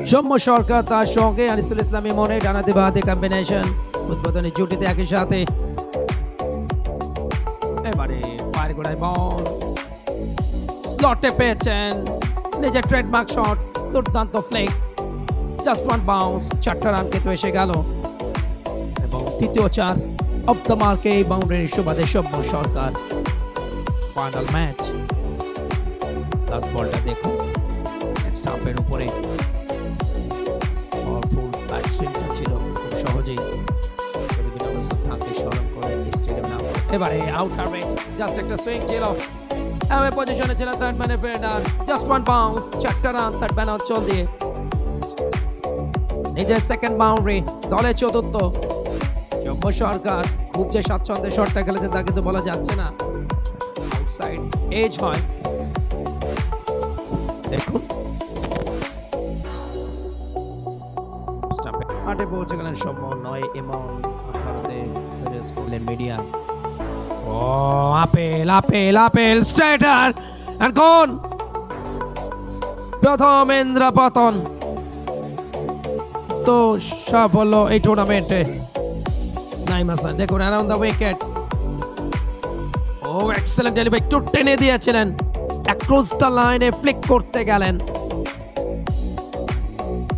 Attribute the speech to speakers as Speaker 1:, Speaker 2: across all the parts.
Speaker 1: সৌম্য সরকার তার সঙ্গে আনিসুল ইসলাম ইমনের ডানাতে বাহাতে কম্বিনেশন উদ্বোধনী জুটিতে একই সাথে এবারে পায়ের গোড়ায় বল স্লটে পেয়েছেন নিজের ট্রেডমার্ক শট দুর্দান্ত ফ্লেক জাস্ট ওয়ান বাউন্স 4টা রান কিন্তু এসে গেল এবং তৃতীয় 4 অফ দ্য মার্কে এই বাউন্ডারির সুবাদে সৌম্য সরকার ফাইনাল ম্যাচ লাস্ট বলটা দেখুন স্টাম্পের উপরে পাওয়ারফুল ব্যাট সুইংটা ছিল খুব সহজেই থাকে স্মরণ করে স্টেডিয়াম নাম এবারে আউটার রেঞ্জ জাস্ট একটা সুইং ছিল অ্যাওয়ে পজিশনে ছিল থার্ড ম্যানের ফিল্ডার জাস্ট ওয়ান বাউন্স 4টা রান থার্ড ম্যান অঞ্চল দিয়ে নিজের সেকেন্ড বাউন্ডারি দলের চতুর্থ সৌম্য সরকার খুব যে স্বাচ্ছন্দ্যে শটটা খেলেছেন তা কিন্তু বলা যাচ্ছে না আউটসাইড এজ হয় দেখুন মাঠে পৌঁছে গেলেন সৌম্য নয় এমন আকারতে করলেন মিডিয়া ও আপেল আপেল আপেল স্ট্রেটার এখন প্রথম ইন্দ্রপতন তো সাফল্য এই টুর্নামেন্টে নাইম হাসান দেখুন অ্যারাউন্ড দ্য উইকেট ও এক্সেলেন্ট ডেলিভারি একটু টেনে দিয়েছিলেন অ্যাক্রস দ্য লাইনে ফ্লিক করতে গেলেন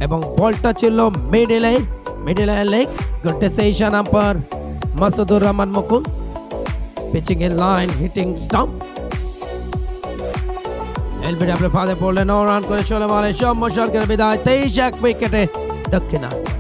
Speaker 1: এবং বলটা ছিল middle leg good decision umpire Masudur Rahman Mukul pitching in line hitting stump LBW ফাঁদে পড়লেন 9 রান করে চলে মারে সৌম্য সরকারের বিদায় 23 এক উইকেটে দক্ষিণাঞ্চল